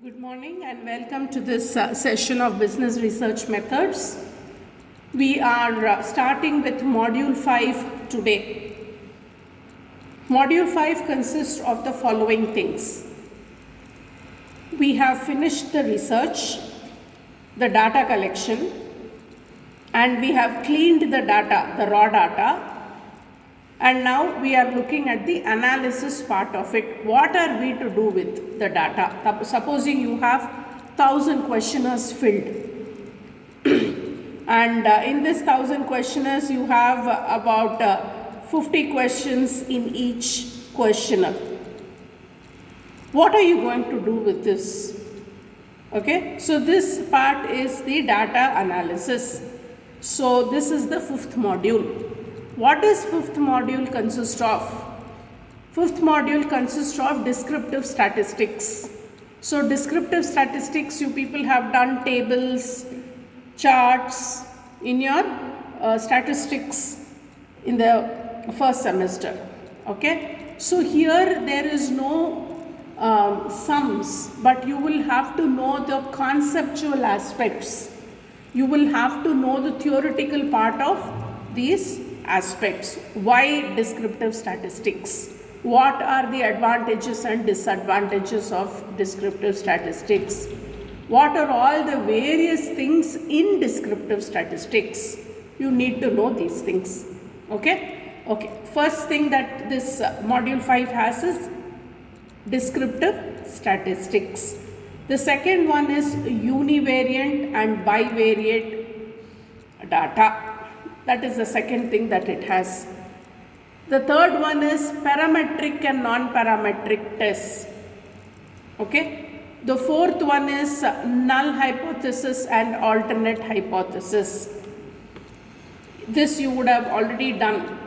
Good morning and welcome to this session of Business Research Methods. We are starting with Module 5 today. Module 5 consists of the following things. We have finished the research, the data collection, and we have cleaned the data, the raw data, and now we are looking at the analysis part of it. What are we to do with the data? Supposing you have 1,000 questionnaires filled and in this 1,000 questionnaires you have about 50 questions in each questionnaire. What are you going to do with this? Okay, so this part is the data analysis. So this is the fifth module. What does fifth module consist of? Fifth module consists of descriptive statistics. So descriptive statistics, you people have done tables, charts in your statistics in the first semester. Okay. So here there is no sums, but you will have to know the conceptual aspects. You will have to know the theoretical part of these aspects. Why descriptive statistics? What are the advantages and disadvantages of descriptive statistics? What are all the various things in descriptive statistics? You need to know these things. Okay? Okay. First thing that this module 5 has is descriptive statistics. The second one is univariate and bivariate data. That is the second thing that it has. The third one is parametric and non-parametric tests. Okay. The fourth one is null hypothesis and alternate hypothesis. This you would have already done.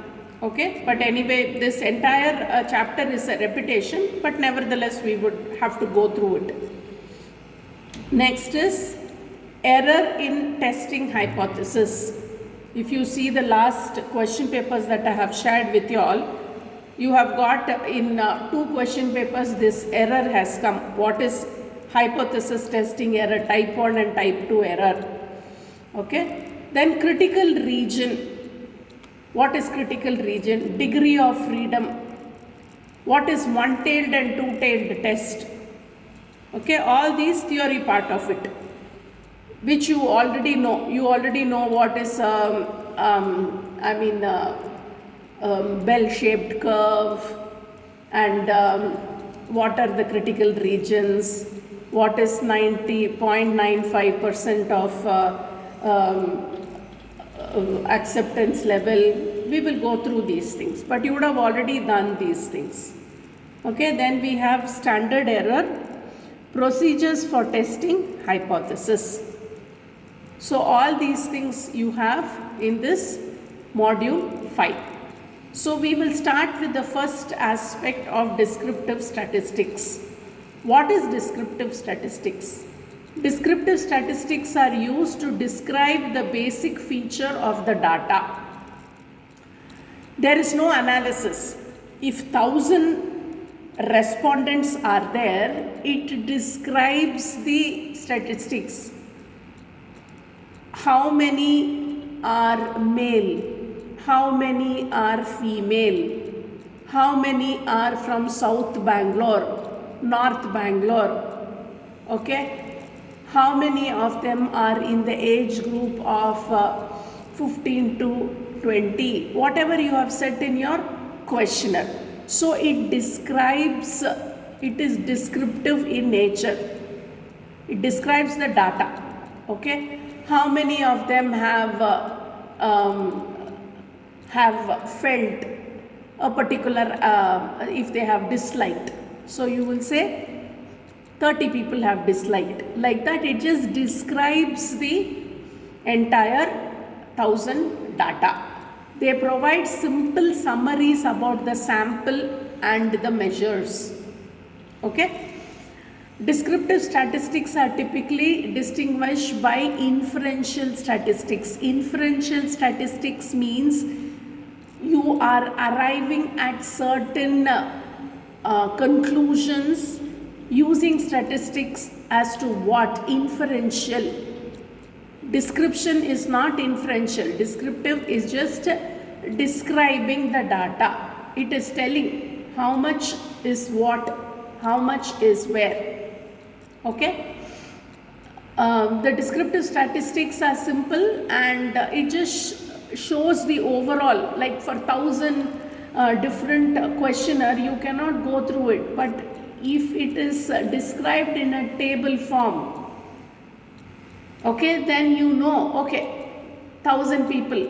Okay. But anyway, this entire chapter is a repetition, but nevertheless we would have to go through it. Next is error in testing hypothesis. If you see the last question papers that I have shared with you all, you have got in 2 question papers this error has come. What is hypothesis testing error, type 1 and type 2 error. Okay. Then critical region. What is critical region? Degree of freedom. What is one-tailed and two-tailed test? Okay. All these theory part of it, which you already know. You already know what is bell-shaped curve and what are the critical regions, what is 90.95% of acceptance level. We will go through these things, but you would have already done these things. Okay, then we have standard error, procedures for testing hypothesis. So all these things you have in this module 5. So we will start with the first aspect of descriptive statistics. What is descriptive statistics? Descriptive statistics are used to describe the basic feature of the data. There is no analysis. If 1,000 respondents are there, it describes the statistics. How many are male? How many are female? How many are from South Bangalore, North Bangalore? Okay. How many of them are in the age group of 15 to 20? Whatever you have set in your questionnaire. So it describes, it is descriptive in nature. It describes the data. Okay. How many of them have felt a particular, if they have disliked. So you will say 30 people have disliked. Like that, it just describes the entire 1,000 data. They provide simple summaries about the sample and the measures. Okay. Descriptive statistics are typically distinguished by inferential statistics. Inferential statistics means you are arriving at certain conclusions Using statistics as to what? Inferential. Description is not inferential. Descriptive is just describing the data. It is telling how much is what, how much is where. Okay? The descriptive statistics are simple, and it just shows the overall, like for 1,000 different questionnaire, you cannot go through it, but if it is described in a table form, okay, then you know, okay, 1,000 people,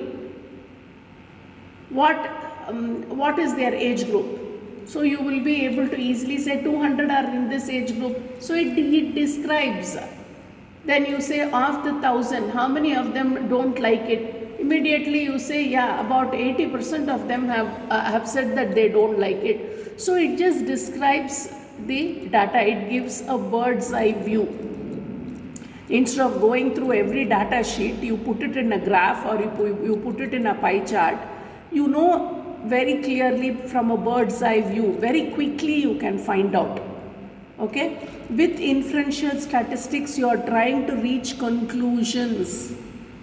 what is their age group? So you will be able to easily say 200 are in this age group. So it describes. Then you say of the 1,000, how many of them don't like it? Immediately you say, yeah, about 80% of them have said that they don't like it. So it just describes the data. It gives a bird's eye view. Instead of going through every data sheet, you put it in a graph or you put it in a pie chart. You know very clearly from a bird's eye view. Very quickly you can find out. Okay? With inferential statistics, you are trying to reach conclusions.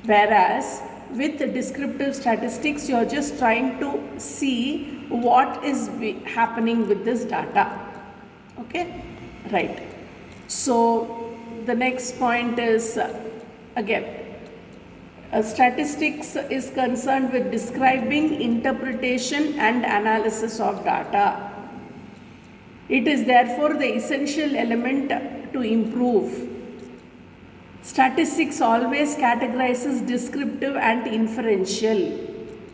Whereas with descriptive statistics, you are just trying to see what is happening with this data. Okay? Right. So the next point is again, statistics is concerned with describing, interpretation and analysis of data. It is therefore the essential element to improve. Statistics always categorizes descriptive and inferential.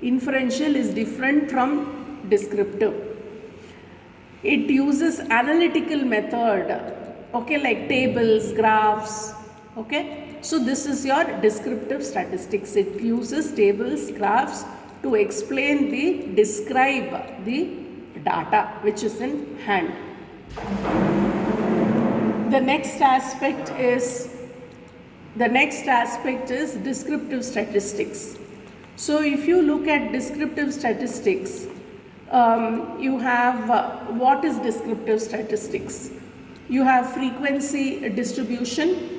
Inferential is different from descriptive. It uses analytical method, okay, like tables, graphs, okay. So this is your descriptive statistics. It uses tables, graphs to explain describe the data which is in hand. The next aspect is descriptive statistics. So if you look at descriptive statistics, you have what is descriptive statistics? You have frequency distribution,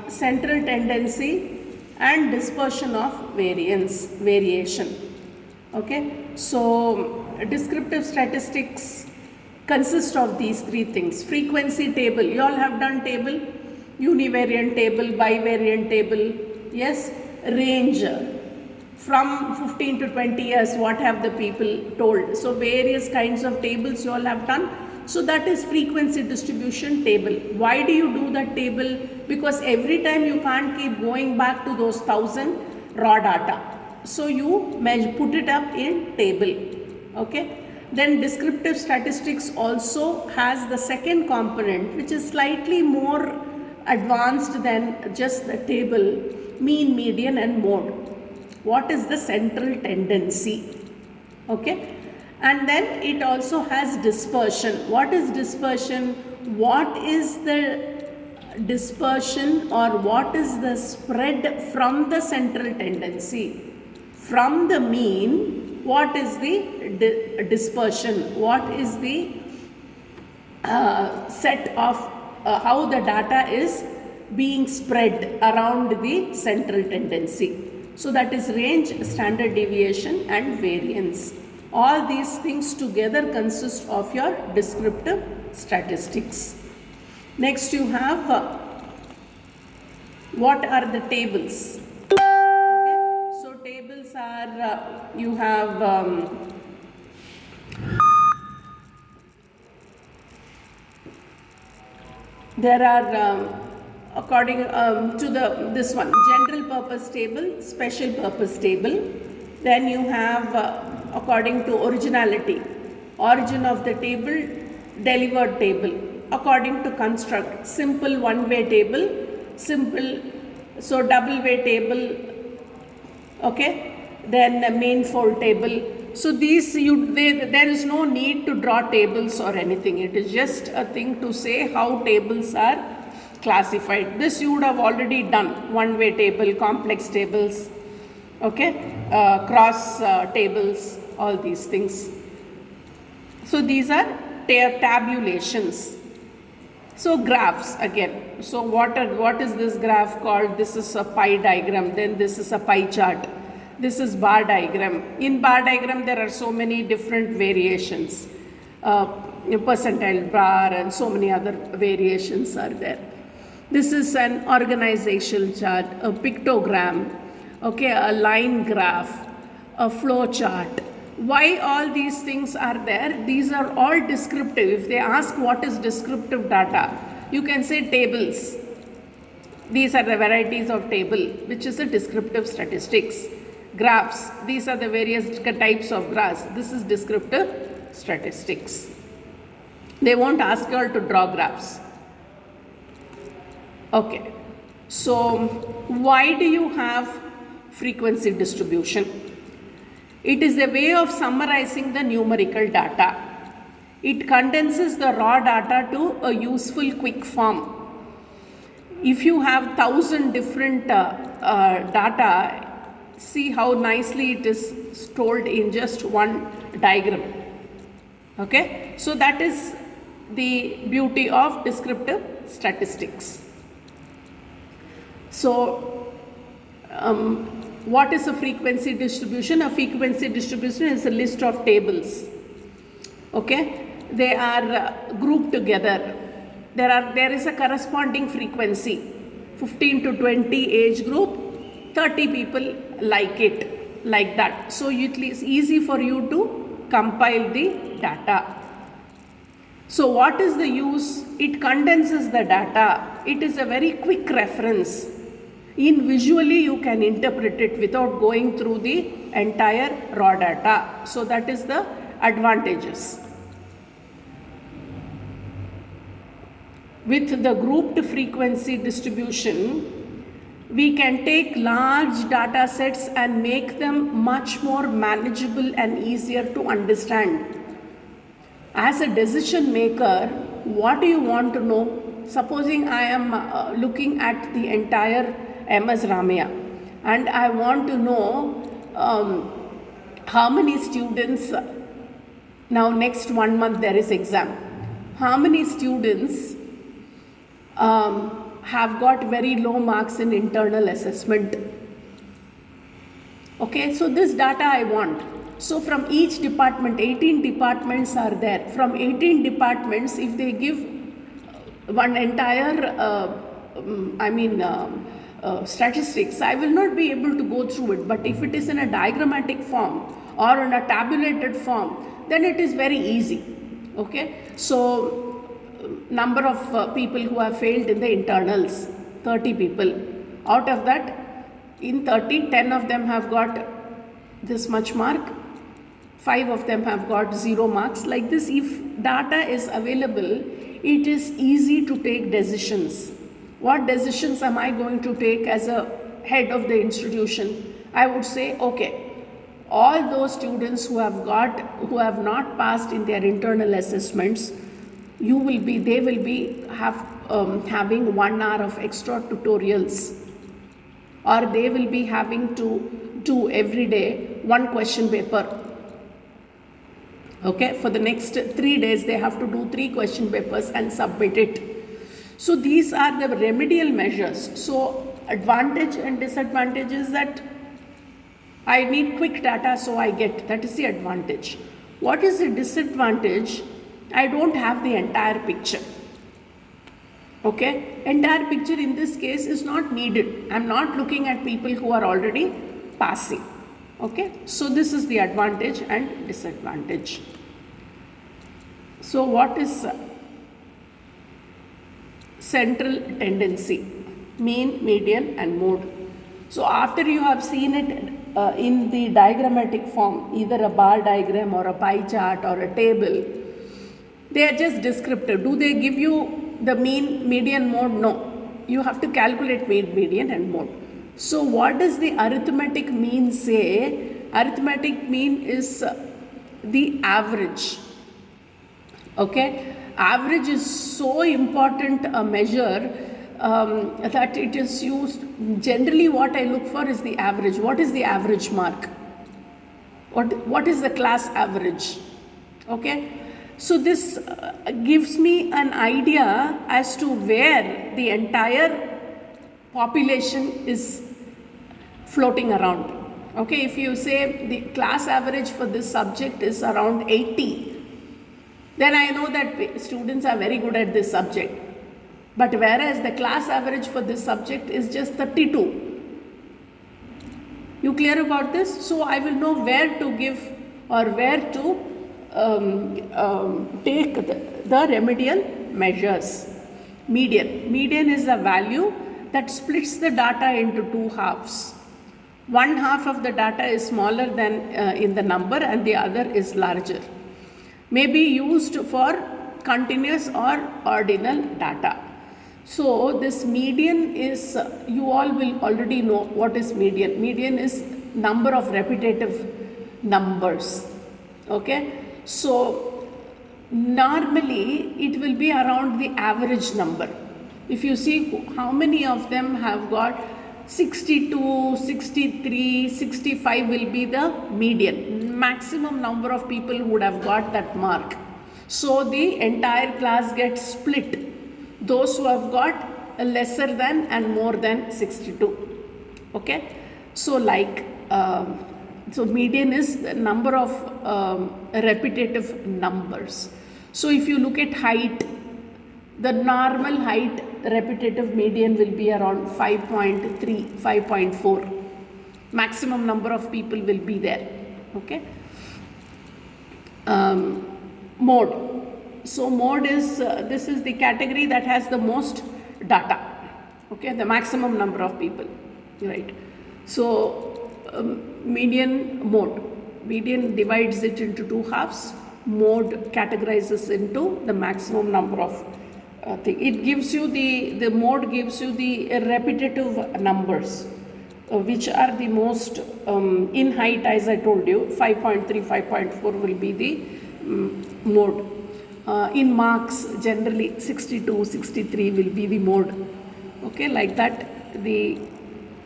central tendency and dispersion of variation. Okay, so descriptive statistics consist of these three things. Frequency table, you all have done table, univariate table, bivariate table, yes. Range, from 15 to 20 years, what have the people told? So various kinds of tables you all have done. So that is frequency distribution table. Why do you do that table? Because every time you can't keep going back to those 1,000 raw data. So you put it up in table. Okay. Then descriptive statistics also has the second component, which is slightly more advanced than just the table: mean, median and mode. What is the central tendency? Okay. And then it also has dispersion. What is dispersion? What is the dispersion or what is the spread from the central tendency? From the mean, what is the dispersion? What is the set of how the data is being spread around the central tendency? So that is range, standard deviation and variance. All these things together consist of your descriptive statistics. Next you have what are the tables? Okay. So tables are you have there are according to this one, general purpose table, special purpose table. Then you have according to originality, origin of the table, delivered table. According to construct, simple one-way table, simple, so double-way table, okay. Then a main fold table. So these there is no need to draw tables or anything. It is just a thing to say how tables are classified. This you would have already done. One-way table, complex tables, okay, cross tables, all these things. So these are tabulations. So graphs again. So what is this graph called? This is a pie diagram. Then this is a pie chart. This is bar diagram. In bar diagram there are so many different variations. Percentile bar and so many other variations are there. This is an organizational chart, a pictogram, okay, a line graph, a flow chart. Why all these things are there? These are all descriptive. If they ask what is descriptive data, you can say tables. These are the varieties of table, which is a descriptive statistics. Graphs, these are the various types of graphs. This is descriptive statistics. They won't ask you all to draw graphs. Okay, so why do you have frequency distribution? It is a way of summarizing the numerical data. It condenses the raw data to a useful quick form. If you have 1,000 different data, see how nicely it is told in just one diagram. Okay, so that is the beauty of descriptive statistics. So, what is a frequency distribution? A frequency distribution is a list of tables. Okay, they are grouped together. There is a corresponding frequency. 15 to 20 age group, 30 people like it, like that. So it is easy for you to compile the data. So what is the use? It condenses the data. It is a very quick reference. In visually you can interpret it without going through the entire raw data. So that is the advantages. With the grouped frequency distribution, we can take large data sets and make them much more manageable and easier to understand. As a decision maker, what do you want to know? Supposing I am looking at the entire MS Ramaiah and I want to know how many students, now next 1 month there is exam, how many students have got very low marks in internal assessment. Okay, so this data I want. So from each department, 18 departments are there. From 18 departments, if they give one entire, statistics, I will not be able to go through it. But if it is in a diagrammatic form or in a tabulated form, then it is very easy. Okay, so number of people who have failed in the internals, 30 people. Out of that, in 30, 10 of them have got this much mark, 5 of them have got 0 marks. Like this, if data is available, it is easy to take decisions. What decisions am I going to take as a head of the institution? I would say, okay, all those students who have not passed in their internal assessments, they will be having 1 hour of extra tutorials, or they will be having to do every day 1 question paper. Okay, for the next 3 days they have to do 3 question papers and submit it. So these are the remedial measures. So advantage and disadvantage is that I need quick data, so I get, that is the advantage. What is the disadvantage? I don't have the entire picture. Okay, entire picture in this case is not needed. I am not looking at people who are already passing. Okay, so this is the advantage and disadvantage. So what is central tendency? Mean, median and mode. So after you have seen it in the diagrammatic form, either a bar diagram or a pie chart or a table, they are just descriptive. Do they give you the mean, median, mode? No. You have to calculate mean, median and mode. So what does the arithmetic mean say? Arithmetic mean is the average. Okay. Average is so important a measure that it is used. Generally what I look for is the average. What is the average mark? What is the class average? Okay. So this gives me an idea as to where the entire population is floating around. Okay, if you say the class average for this subject is around 80, then I know that students are very good at this subject. But whereas the class average for this subject is just 32. You clear about this? So I will know where to give or where to take the remedial measures. Median. Median is a value that splits the data into two halves. One half of the data is smaller than in the number and the other is larger. May be used for continuous or ordinal data. So this median is, you all will already know what is median. Median is number of repetitive numbers. Okay. So normally it will be around the average number. If you see how many of them have got 62, 63, 65 will be the median. Maximum number of people would have got that mark. So the entire class gets split. Those who have got lesser than and more than 62. Okay. So like, so median is the number of repetitive numbers. So if you look at height, the normal height repetitive median will be around 5.3, 5.4. Maximum number of people will be there. Okay. Mode. So mode is, this is the category that has the most data. Okay, the maximum number of people, right? So median mode. Median divides it into two halves. Mode categorizes into the maximum number of thing. It gives you the mode gives you the repetitive numbers, which are the most in height, as I told you, 5.3, 5.4 will be the mode. In marks, generally 62, 63 will be the mode. Okay, like that, the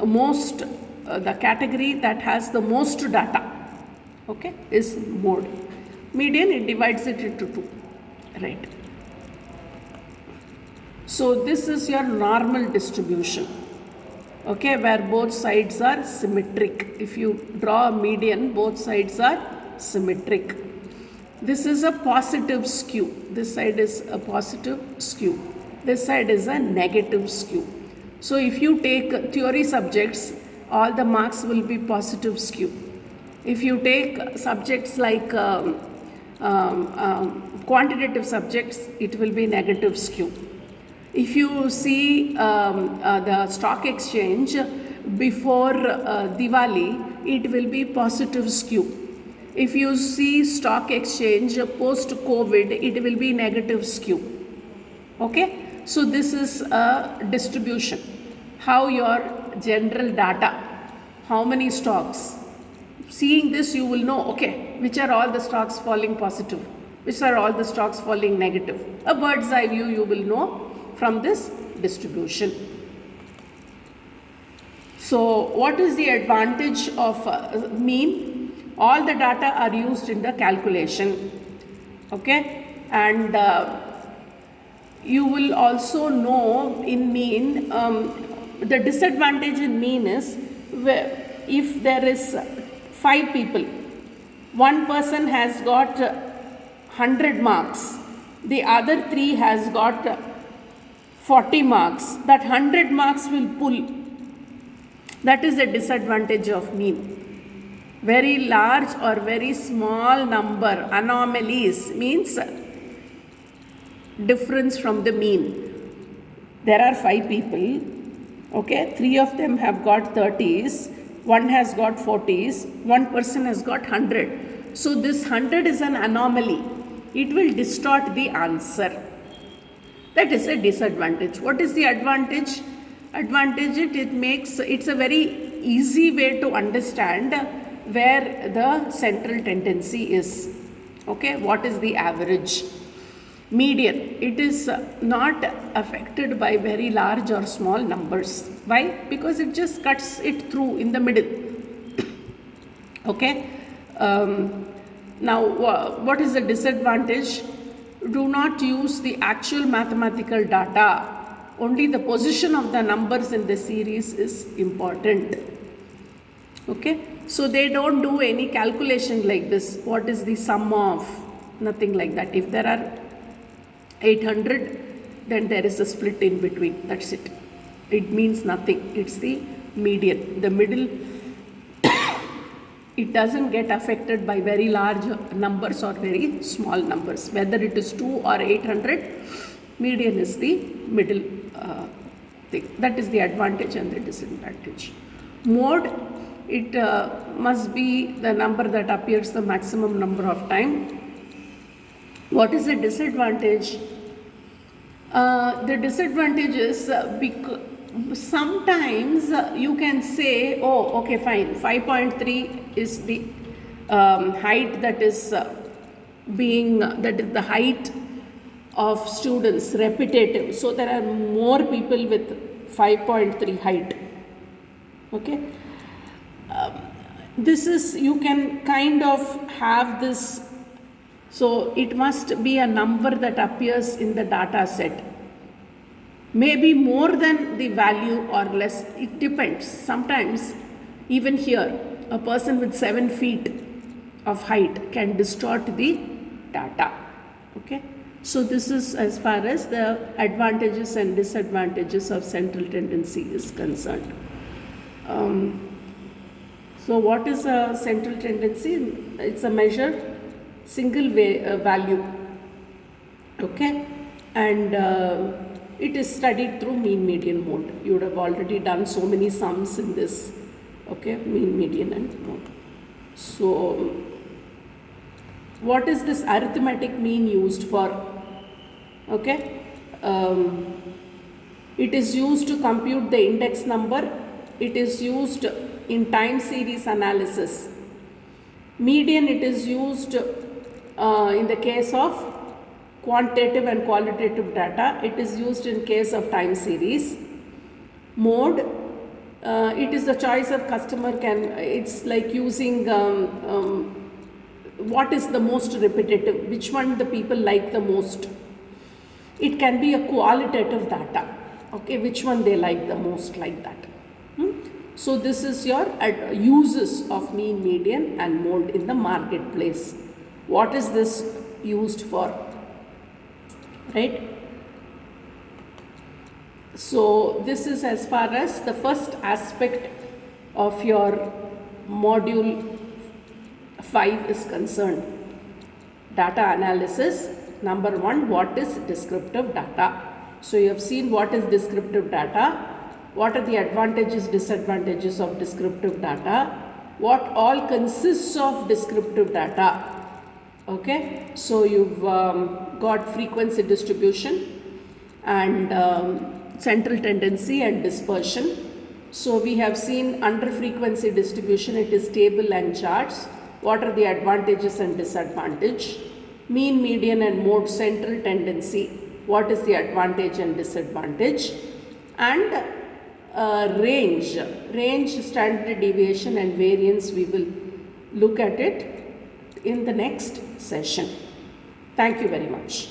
most, the category that has the most data, okay, is mode. Median, it divides it into two, right? So this is your normal distribution, okay, where both sides are symmetric. If you draw a median, both sides are symmetric. This is a positive skew. This side is a positive skew. This side is a negative skew. So if you take theory subjects, all the marks will be positive skew. If you take subjects like quantitative subjects, it will be negative skew. If you see the stock exchange before Diwali, it will be positive skew. If you see stock exchange post-COVID, it will be negative skew. Okay? So this is a distribution. How your general data, how many stocks. Seeing this, you will know, okay, which are all the stocks falling positive, which are all the stocks falling negative. A bird's eye view you will know from this distribution. So what is the advantage of mean? All the data are used in the calculation, okay, and you will also know in mean, the disadvantage in mean is if there is 5 people, one person has got 100 marks, the other 3 has got 40 marks, that 100 marks will pull. That is the disadvantage of mean. Very large or very small number anomalies means difference from the mean. There are 5 people, okay, 3 of them have got 30s, 1 has got 40s, 1 person has got 100. So this 100 is an anomaly. It will distort the answer. That is a disadvantage. What is the advantage? Advantage it's a very easy way to understand where the central tendency is. Okay, what is the average? Median, it is not affected by very large or small numbers. Why? Because it just cuts it through in the middle. Okay. Now, what is the disadvantage? do not use the actual mathematical data. Only the position of the numbers in the series is important. Okay, so they don't do any calculation like this. What is the sum of? Nothing like that. If there are 800, then there is a split in between. That's it. It means nothing. It's the median. The middle, it doesn't get affected by very large numbers or very small numbers. Whether it is 2 or 800, median is the middle thing. That is the advantage and the disadvantage. Mode, it must be the number that appears the maximum number of time. What is the disadvantage? The disadvantage is sometimes you can say, oh, okay, fine, 5.3 is the height that is that is the height of students, repetitive. So there are more people with 5.3 height. Okay. This is, you can kind of have this. So it must be a number that appears in the data set. Maybe more than the value or less, it depends. Sometimes even here, a person with 7 feet of height can distort the data. Okay. So this is as far as the advantages and disadvantages of central tendency is concerned. So what is a central tendency? It's a measure, single value, okay, and it is studied through mean median mode. You would have already done so many sums in this, okay, mean median and mode. So what is this arithmetic mean used for? Okay, it is used to compute the index number. It is used in time series analysis. Median, it is used in the case of quantitative and qualitative data. It is used in case of time series. Mode, it is the choice of customer it's like using what is the most repetitive, which one the people like the most. It can be a qualitative data, okay, which one they like the most, like that. So this is your uses of mean, median and mode in the marketplace. What is this used for, right? So this is as far as the first aspect of your module 5 is concerned. Data analysis. Number 1, what is descriptive data? So you have seen what is descriptive data. What are the advantages, disadvantages of descriptive data? What all consists of descriptive data? Okay, so you've got frequency distribution and central tendency and dispersion. So we have seen under frequency distribution, it is table and charts. What are the advantages and disadvantage? Mean, median and mode, central tendency. What is the advantage and disadvantage? And range, standard deviation and variance, we will look at it in the next session. Thank you very much.